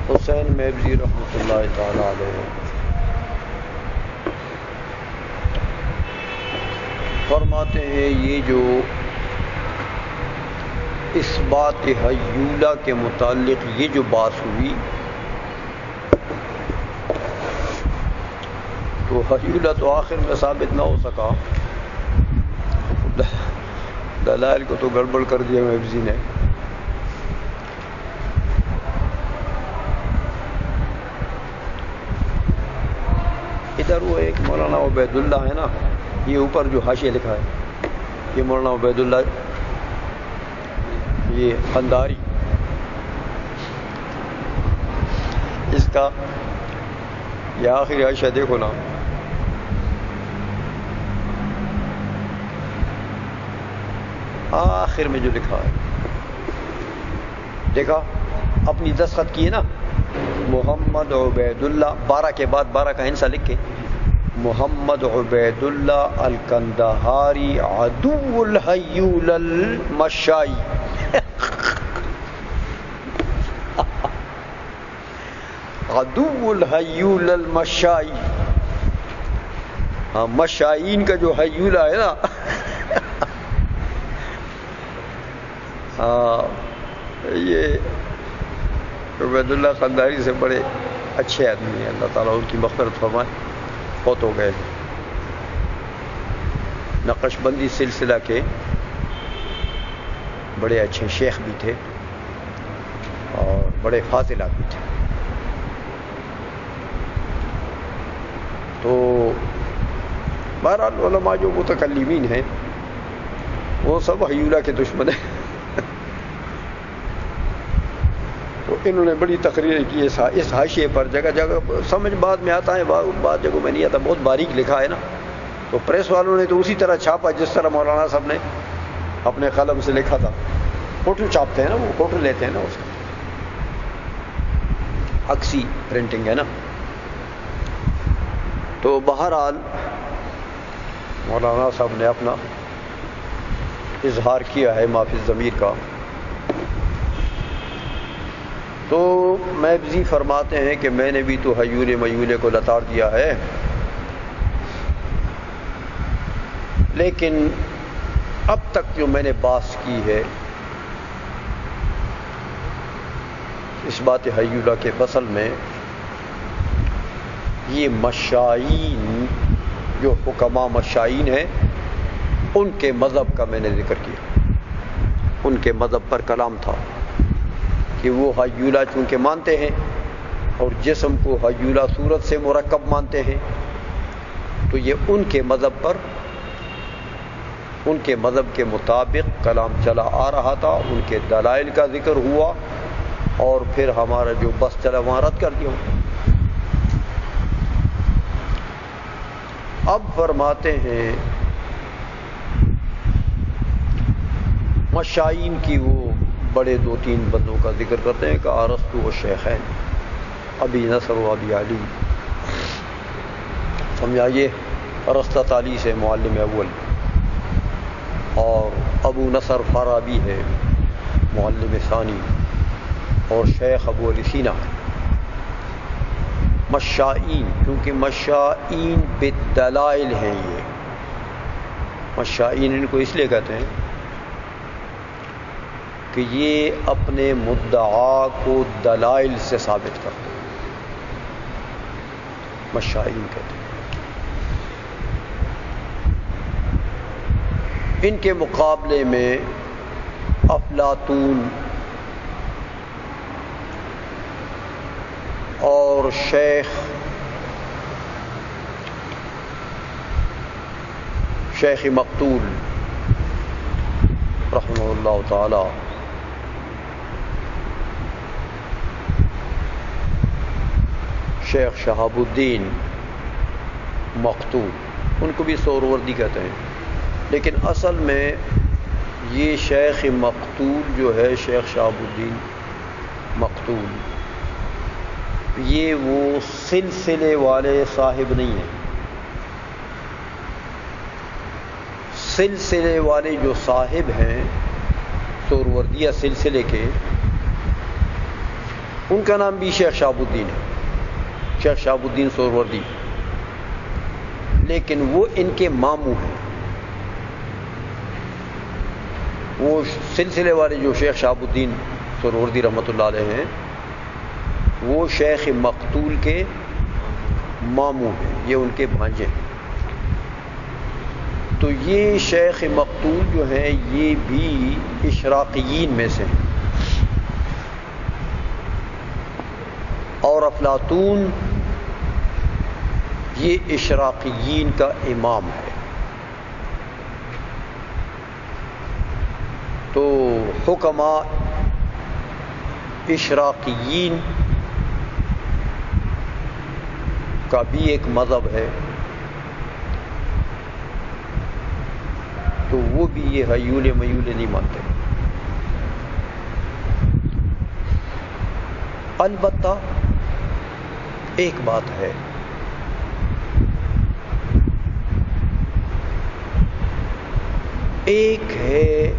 حسین میبزی رحمۃ اللہ تعالی علیہ فرماتے ہیں یہ جو اس بات حیولہ کے متعلق یہ جو بات ہوئی تو حیولہ تو آخر میں ثابت نہ ہو سکا، دلائل کو تو گڑبڑ کر دیا میبزی نے۔ ادھر وہ ایک مولانا عبید اللہ ہے نا، یہ اوپر جو حاشیہ لکھا ہے یہ مولانا عبید اللہ یہ قنداری، اس کا یہ آخری حاشیہ دیکھو نا، آخر میں جو لکھا ہے دیکھا، اپنی دستخط کی ہے نا، محمد عبید اللہ 12 کے بعد 12 کا ہنسا لکھ کے، محمد عبید اللہ الکندہاری عدو الحیول المشائی عدو الحیول المشائی، ہاں مشائین کا جو حیولہ ہے نا ہاں یہ عبید اللہ قندہاری سے بڑے اچھے آدمی ہیں، اللہ تعالیٰ ان کی مغفرت فرمائے، فوت ہو گئے، نقش بندی سلسلہ کے بڑے اچھے شیخ بھی تھے اور بڑے فاضل آدمی تھے۔ تو بہرحال علماء جو متکلمین ہیں وہ سب حیولہ کے دشمن ہیں، تو انہوں نے بڑی تقریریں کی اس حاشیے پر، جگہ جگہ سمجھ بعد میں آتا ہے، بعض جگہوں میں نہیں آتا، بہت باریک لکھا ہے نا، تو پریس والوں نے تو اسی طرح چھاپا جس طرح مولانا صاحب نے اپنے قلم سے لکھا تھا، فوٹو چھاپتے ہیں نا، وہ فوٹو لیتے ہیں نا، اس کا عکسی پرنٹنگ ہے نا۔ تو بہرحال مولانا صاحب نے اپنا اظہار کیا ہے معافی ضمیر کا۔ تو میبزی فرماتے ہیں کہ میں نے بھی تو حیول میولے کو لتاڑ دیا ہے، لیکن اب تک جو میں نے بحث کی ہے اس بات حیولہ کے فصل میں، یہ مشائین جو حکماء مشائین ہیں ان کے مذہب کا میں نے ذکر کیا، ان کے مذہب پر کلام تھا کہ وہ حیولہ چونکہ مانتے ہیں اور جسم کو حیولہ صورت سے مرکب مانتے ہیں، تو یہ ان کے مذہب پر، ان کے مذہب کے مطابق کلام چلا آ رہا تھا، ان کے دلائل کا ذکر ہوا اور پھر ہمارا جو بس چلا وہاں رد کر دیا۔ اب فرماتے ہیں مشائین کی وہ بڑے 2-3 بندوں کا ذکر کرتے ہیں کہ ارسطو و شیخین، ابی نصر و ابی علی، سمجھائیے ارسطو علی سے معلم اول، اور ابو نصر فارابی ہے معلم ثانی، اور شیخ ابو علی سینا۔ مشائین، کیونکہ مشائین بالدلائل ہیں، یہ مشائین ان کو اس لیے کہتے ہیں کہ یہ اپنے مدعا کو دلائل سے ثابت کرتے ہیں، مشائین کہتے ہیں۔ ان کے مقابلے میں افلاطون اور شیخ مقتول رحمہ اللہ تعالی، شیخ شہاب الدین مقتول، ان کو بھی سہروردی کہتے ہیں، لیکن اصل میں یہ شیخ مقتول جو ہے، شیخ شہاب الدین مقتول، یہ وہ سلسلے والے صاحب نہیں ہیں۔ سلسلے والے جو صاحب ہیں سہروردیہ سلسلے کے، ان کا نام بھی شیخ شہاب الدین ہے، شیخ شہاب الدین سہروردی، لیکن وہ ان کے ماموں ہیں۔ وہ سلسلے والے جو شیخ شہاب الدین سہروردی رحمۃ اللہ علیہ ہیں، وہ شیخ مقتول کے ماموں ہیں، یہ ان کے بھانجے ہیں۔ تو یہ شیخ مقتول جو ہیں یہ بھی اشراقیین میں سے ہیں، اور افلاطون یہ اشراقیین کا امام ہے۔ تو حکماء اشراقیین کا بھی ایک مذہب ہے، تو وہ بھی یہ حیول میول نہیں مانتے۔ البتہ ایک بات ہے، ایک ہے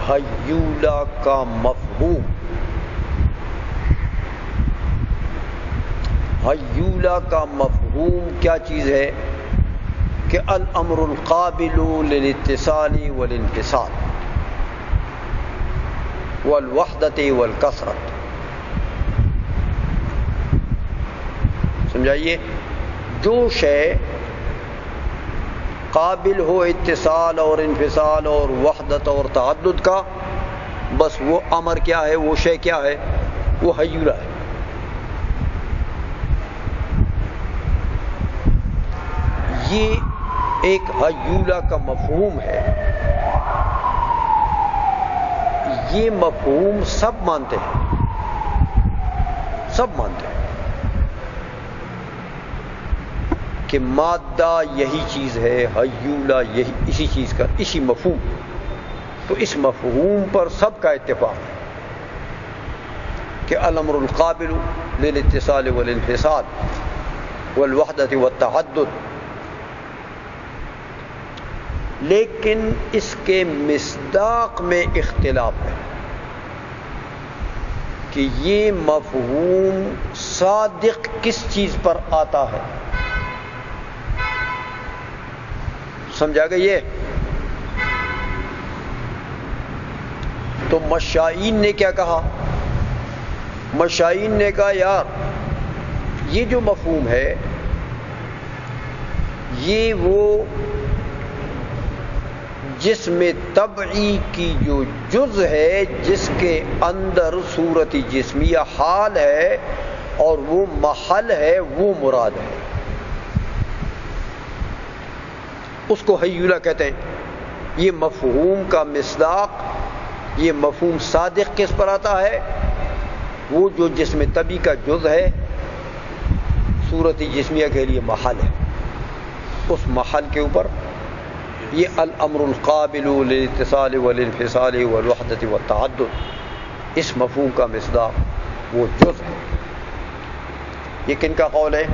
حیولہ کا مفہوم۔ حیولہ کا مفہوم کیا چیز ہے؟ کہ الامر القابل للاتصال والانفصال والوحدۃ والکثرۃ۔ سمجھائیے، جو شے قابل ہو اتصال اور انفصال اور وحدت اور تعدد کا، بس وہ امر کیا ہے، وہ شے کیا ہے، وہ حیولہ ہے۔ یہ ایک حیولہ کا مفہوم ہے، یہ مفہوم سب مانتے ہیں، سب مانتے ہیں کہ مادہ یہی چیز ہے، حیولہ یہی اسی چیز کا، اسی مفہوم۔ تو اس مفہوم پر سب کا اتفاق ہے کہ الامر القابل للاتصال والانفصال والوحدۃ والتعدد، لیکن اس کے مصداق میں اختلاف ہے کہ یہ مفہوم صادق کس چیز پر آتا ہے۔ سمجھا گیا یہ؟ تو مشائین نے کیا کہا؟ مشائین نے کہا یار یہ جو مفہوم ہے یہ وہ جسم طبعی کی جو جز ہے، جس کے اندر صورت جسمیہ حال ہے اور وہ محل ہے، وہ مراد ہے، اس کو حیولہ کہتے ہیں۔ یہ مفہوم کا مصداق، یہ مفہوم صادق کس پر آتا ہے؟ وہ جو جسم طبعی کا جز ہے، صورت جسمیہ کے لیے محل ہے، اس محل کے اوپر یہ الامر القابل للاتصال والانفصال والوحدۃ والتعدد، اس مفہوم کا مصداق وہ جز ہے۔ یہ کن کا قول ہے؟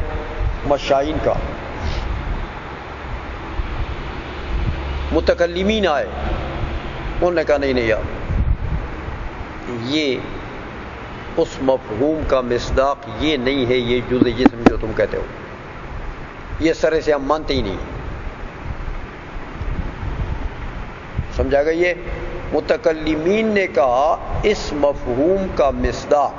مشائین کا۔ متکلمین آئے، انہوں نے کہا نہیں یار، یہ اس مفہوم کا مصداق یہ نہیں ہے، یہ جز جسم جو تم کہتے ہو، یہ سرے سے ہم مانتے ہی نہیں۔ سمجھا گیا یہ؟ متکلمین نے کہا اس مفہوم کا مصداق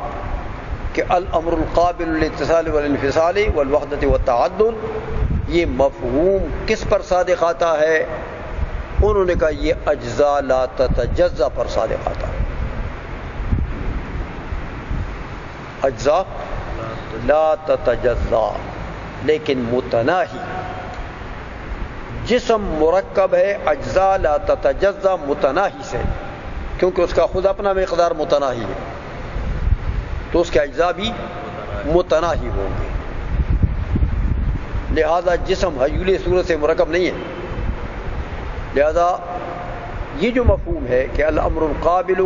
کہ الامر القابل للاتصال والانفصال والوحدۃ والتعدد، یہ مفہوم کس پر صادق آتا ہے؟ انہوں نے کہا یہ اجزاء لا تتجزا پر صادق آتا ہے۔ اجزاء لا تتجزا، لیکن متناہی۔ جسم مرکب ہے اجزاء لا تتجزا متناہی سے، کیونکہ اس کا خود اپنا مقدار متناہی ہے، تو اس کے اجزاء بھی متناہی ہوں گے، لہذا جسم حیول صورت سے مرکب نہیں ہے۔ لہذا یہ جو مفہوم ہے کہ الامر القابل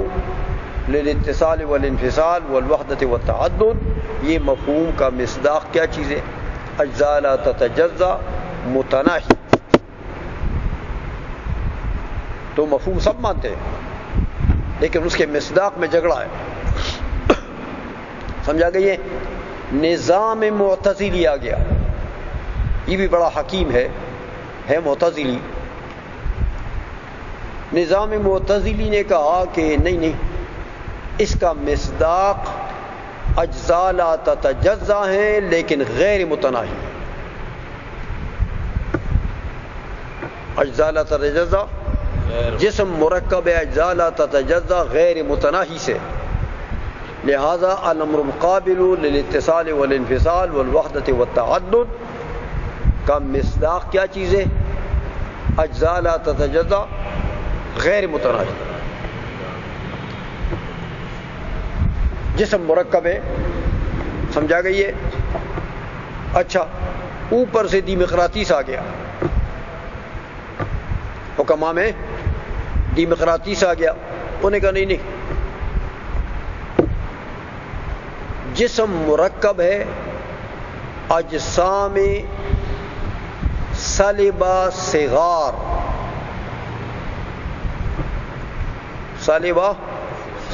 للاتصال والانفصال والوحدۃ والتعدد، یہ مفہوم کا مصداق کیا چیز ہے؟ اجزاء لا تتجزا متناہی۔ تو مفہوم سب مانتے ہیں، لیکن اس کے مصداق میں جھگڑا ہے۔ سمجھا گئی ہے؟ نظام معتزلی آ گیا، یہ بھی بڑا حکیم ہے معتزلی۔ نظام معتزلی نے کہا کہ نہیں، اس کا مصداق اجزاء لا تتجزا ہیں لیکن غیر متناہی۔ اجزاء لا تتجزا، جسم مرکب اجزاء لا تتجزا غیر متناہی سے، لہذا الامر مقابل للاتصال والانفصال والوحدت والتعدد کا مصداق کیا چیز ہے؟ اجزاء لا تتجزا غیر متناہی۔ جسم مرکب ہے، سمجھا گئی ہے؟ اچھا، اوپر سے ڈیمقراطیس آ گیا، حکمہ میں ڈیمقراطیس آ گیا، انہوں نے کہا نہیں، جسم مرکب ہے اجسام صلبہ صغار، صلبہ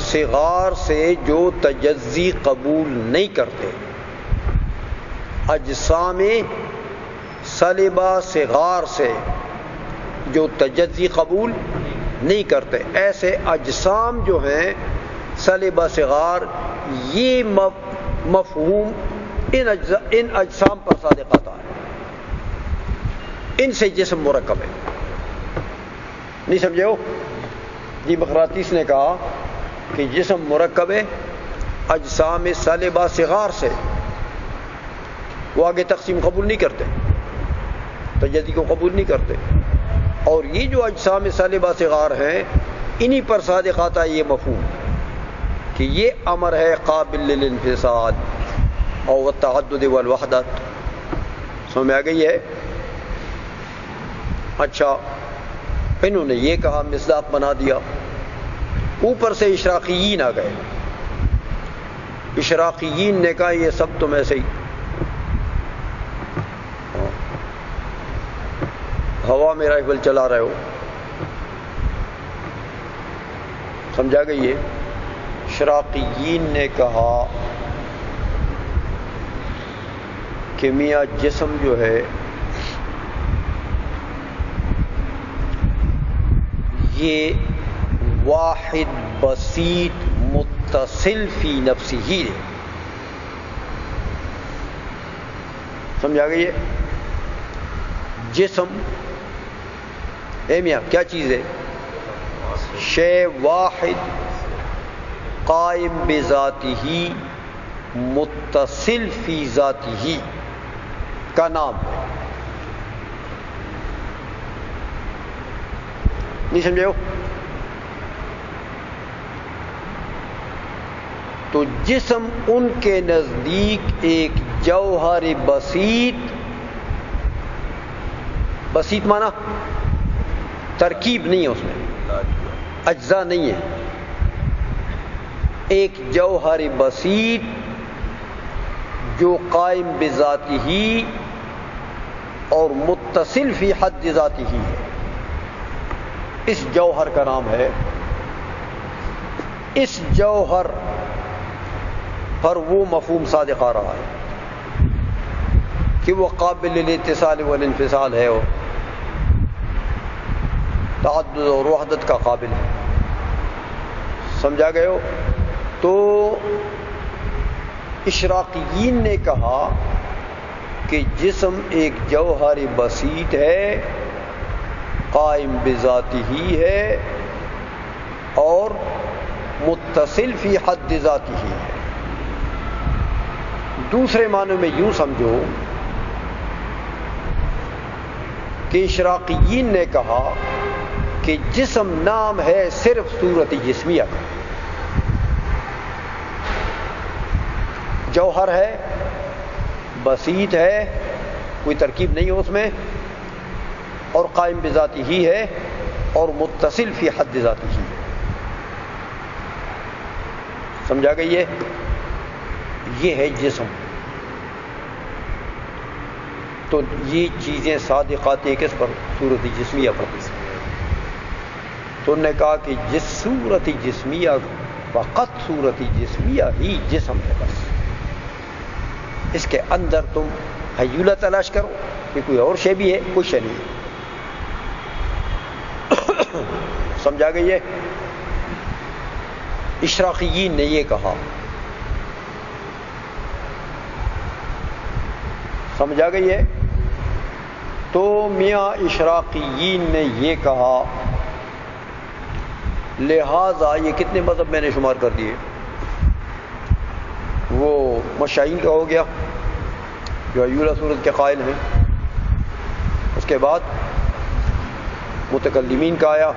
صغار سے جو تجزی قبول نہیں کرتے، اجسام صلبہ صغار سے جو تجزی قبول نہیں کرتے، ایسے اجسام جو ہیں صلبہ صغار، یہ مفہوم ان اجسام پر صادق آتا ہے، ان سے جسم مرکب ہے۔ نہیں سمجھے ہو؟ ڈیمقراطیس نے کہا کہ جسم مرکب ہے اجسام صلبہ صغار سے، وہ آگے تقسیم قبول نہیں کرتے، تجزی کو قبول نہیں کرتے، اور یہ جو اجسام صلبہ صغار ہیں انہی پر صادق آتا ہے یہ مفہوم کہ یہ امر ہے قابل للانفصال اور التعدد والوحدت۔ سمجھ میں آ گئی ہے؟ اچھا، انہوں نے یہ کہا، مصداق بنا دیا۔ اوپر سے اشراقیین آ گئے، اشراقیین نے کہا یہ سب تم ایسے ہی ہوا میں رائفل چلا رہے ہو، سمجھا گئی ہے؟ اشراقیین نے کہا کہ میاں جسم جو ہے یہ واحد بسیط متصل فی نفسی ہی ہے، سمجھا گئی ہے؟ جسم میاں کیا چیز ہے؟ شے واحد قائم بذاتہ متصل فی ذاتہ کا نام ہے۔ نہیں سمجھے ہو؟ تو جسم ان کے نزدیک ایک جوہر بسیط مانا ترکیب نہیں ہے، اس میں اجزاء نہیں ہے، ایک جوہر بسیط جو قائم بذاتہ اور متصل فی حد ذاتہ ہے، اس جوہر کا نام ہے۔ اس جوہر پر وہ مفہوم صادق آ رہا ہے کہ وہ قابل للاتصال والانفصال ہے، وہ تعدد اور وحدت کا قابل ہے، سمجھا گئے ہو؟ تو اشراقیین نے کہا کہ جسم ایک جوہر بسیط ہے، قائم بذاتہ ہی ہے اور متصل فی حد ذاتہ ہی ہے۔ دوسرے معنی میں یوں سمجھو کہ اشراقیین نے کہا کہ جسم نام ہے صرف صورت جسمیہ کا، جوہر ہے، بسیط ہے، کوئی ترکیب نہیں ہے اس میں، اور قائم بذاتہ ہی ہے اور متصل فی حد ذاتہ ہی ہے، سمجھا گئی ہے؟ یہ ہے جسم۔ تو یہ چیزیں صادقات کس پر؟ صورت جسمیہ پر۔ تو انہوں نے کہا کہ جس صورت جسمیہ، فقط صورت جسمیہ ہی جسم ہے، بس اس کے اندر تم حیولہ تلاش کرو کہ کوئی اور شے بھی ہے، کوئی شے نہیں ہے۔ سمجھا گئی ہے؟ اشراقیین نے یہ کہا، سمجھا گئی ہے؟ تو میاں اشراقیین نے یہ کہا، لہذا یہ کتنے مذہب میں نے شمار کر دیے؟ وہ مشائین کا ہو گیا جو حیولہ صورت کے قائل ہیں، اس کے بعد متکلمین کا آیا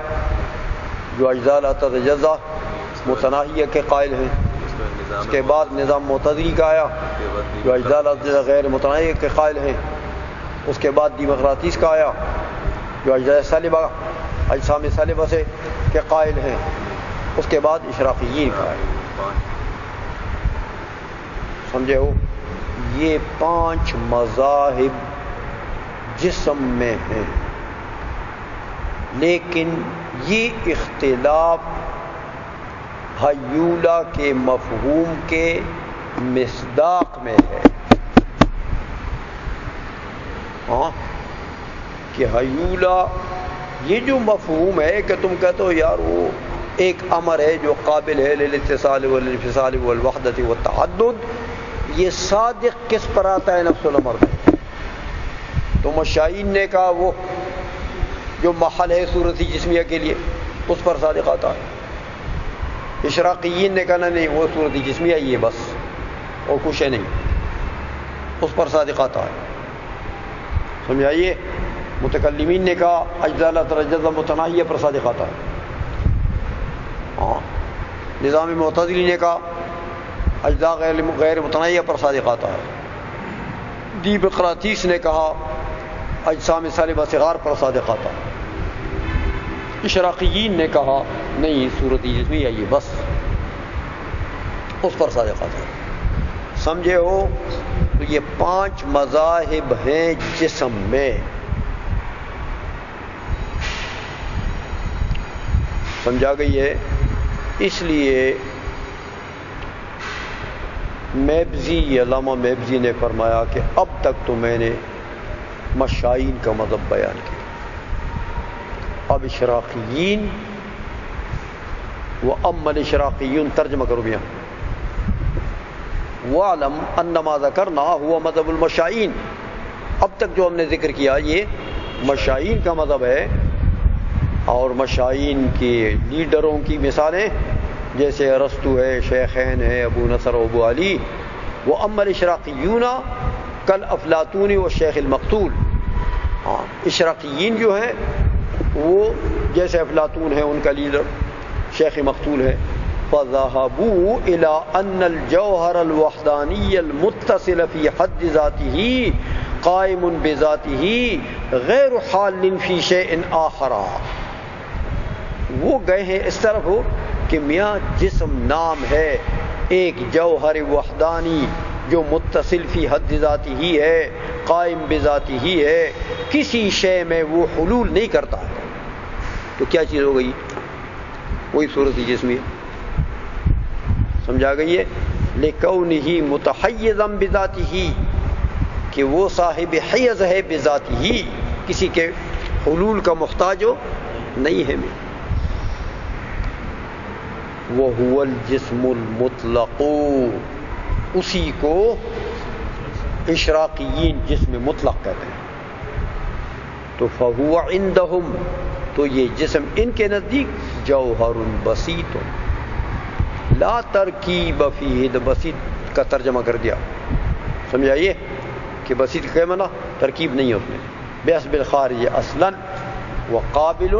جو اجزاء لا تتجزا متناہیہ کے قائل ہیں، اس کے بعد نظام معتزلی کا آیا جو اجزاء لا تتجزا غیر متناہیہ کے قائل ہیں، اس کے بعد دیمقراطیس کا آیا جو اجزاء سالبہ اجسام سالبہ سے کے قائل ہیں، اس کے بعد اشراقیین کا آیا۔ سمجھے ہو؟ یہ 5 مذاہب جسم میں ہیں، لیکن یہ اختلاف حیولہ کے مفہوم کے مصداق میں ہے، ہاں، کہ حیولہ یہ جو مفہوم ہے کہ تم کہتے ہو یار وہ ایک امر ہے جو قابل ہے للاتصال والانفصال والوحدت والتعدد، یہ صادق کس پر آتا ہے؟ نفس الامر میں۔ تو مشائین نے کہا وہ جو محل ہے صورت جسمیہ کے لیے اس پر صادق آتا ہے۔ اشراقیین نے کہا نہیں، وہ صورت جسمیہ ہی ہے بس، اور کچھ ہے نہیں، اس پر صادق آتا ہے۔ سمجھائیے؟ متکلمین نے کہا اجزاء لا تتجزا متناہیہ پر صادق آتا ہے، ہاں۔ نظام معتزلی نے کہا اجزاء غیر متناہیہ پر صادق آتا ہے۔ دیمقراطیس نے کہا اجسام سالبہ صغار پر صادق آتا ہے۔ اشراقیین نے کہا نہیں، صورت جسمیہ یہ بس، اس پر صادق آتا ہے۔ سمجھے ہو؟ تو یہ 5 مذاہب ہیں جسم میں۔ سمجھا گئی ہے؟ اس لیے میبزی، علامہ میبزی نے فرمایا کہ اب تک تو میں نے مشائین کا مذہب بیان کیا، اب اشراقیین وَأَمَّا الْإِشْرَاقِيُّونَ ترجمہ کرو بیاں، وَعْلَمْ أَنَّمَا ذَكَرْنَا هُوَ مذہب المشائین، اب تک جو ہم نے ذکر کیا یہ مشائین کا مذہب ہے، اور مشائین کے لیڈروں کی مثالیں جیسے ارسطو ہے، شیخین ہے، ابو نصر و ابو علی۔ وَأَمَّا الْإِشْرَاقِيُّونَ كَالْأَفْلَاطُونِ وَالشَّيْخِ الْمَقْتُولِ، ہاں، اشراقیین جو ہیں وہ جیسے افلاطون ہیں، ان کا لیڈر شیخ مقتول ہے۔ فَذَهَبُوا إِلَىٰ أَنَّ الْجَوْهَرَ الْوَحْدَانِيَّ الْمُتَّصِلَ فِي حَدِّ ذَاتِهِ قَائِمٌ بِذَاتِهِ غَيْرُ حَالٍ فِي شَيْءٍ آخَرَ۔ وہ گئے ہیں اس طرف ہو کہ میاں جسم نام ہے ایک جوہر وحدانی جو متصل فی حد ذاتی ہی ہے، قائم بذاتی ہی ہے، کسی شے میں وہ حلول نہیں کرتا ہے۔ تو کیا چیز ہو گئی؟ وہی صورت جسمی ہے۔ سمجھا گئی ہے؟ لِكَوْنِهِ مُتَحَيِّزًا بِذَاتِهِ، کہ وہ صاحب حیز ہے بذاتی ہی، کسی کے حلول کا محتاج ہو نہیں ہے۔ میں وَهُوَ الْجِسْمُ الْمُطْلَقُ، اسی کو اشراقیین جسم مطلق کہتے ہیں۔ تو فَهُوَ عِندَهُمْ، تو یہ جسم ان کے نزدیک جوہر بسیط لا ترکیب فیہ، بسیط کا ترجمہ کر دیا، سمجھائیے کہ بسیط کا معنی ترکیب نہیں ہے اس میں، بحسب الخارج اصلا وقابل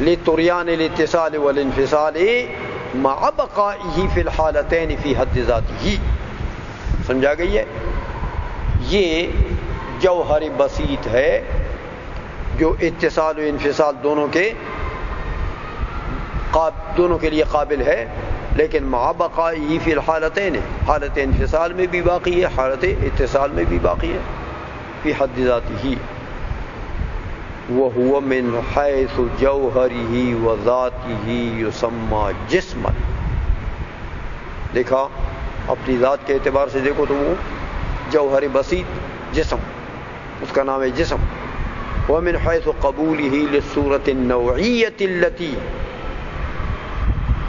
لطریان الاتصال والانفصال مع بقائه فی الحالتین فی حد ذاتہ۔ سمجھا گئی ہے؟ یہ جوہر بسیط ہے جو اتصال و انفصال دونوں کے لیے قابل ہے، لیکن مع بقائه فی الحالتین، حالت انفصال میں بھی باقی ہے، حالت اتصال میں بھی باقی ہے، فی حد ذاتہ۔ وَهُوَ مِنْ حَيْثُ جَوْهَرِهِ وَذَاتِهِ يُسَمَّى جِسْمًا۔ دیکھا اپنی ذات کے اعتبار سے دیکھو تو وہ جوہر بسیط جسم، اس کا نام ہے جسم. ومن حيث قبوله للصورة النوعية التي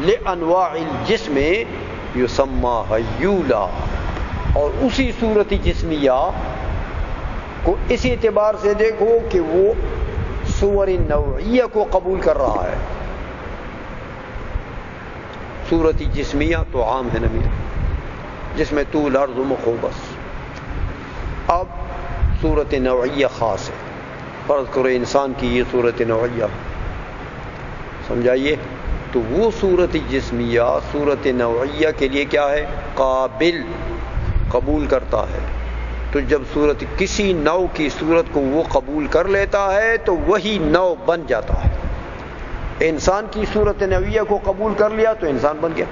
لأنواع الجسم يسمى هيولا، اور اسی صورت جسمیہ کو اس اعتبار سے دیکھو کہ وہ صور نوعیہ کو قبول کر رہا ہے. صورت جسمیہ تو عام ہے نبی، جس میں طول عرض و مخوبس. اب صورت نوعیہ خاص ہے. فرض کرو انسان کی یہ صورت نوعیہ، سمجھائیے. تو وہ صورت جسمیہ صورت نوعیہ کے لیے کیا ہے؟ قابل، قبول کرتا ہے. تو جب صورت کسی نوع کی صورت کو وہ قبول کر لیتا ہے تو وہی نوع بن جاتا ہے. انسان کی صورت نوعیہ کو قبول کر لیا تو انسان بن گیا.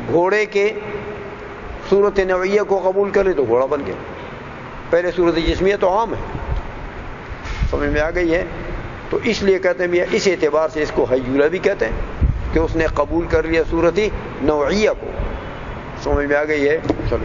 گھوڑے کے صورت نوعیہ کو قبول کر لے تو گھوڑا بن گیا. پہلے صورت جسمیہ تو عام ہے، سمجھ میں آ گئی ہے. تو اس لیے کہتے ہیں اس اعتبار سے اس کو حیولہ بھی کہتے ہیں کہ اس نے قبول کر لیا صورت نوعیہ کو. سمجھ میں آ گئی ہے. چلو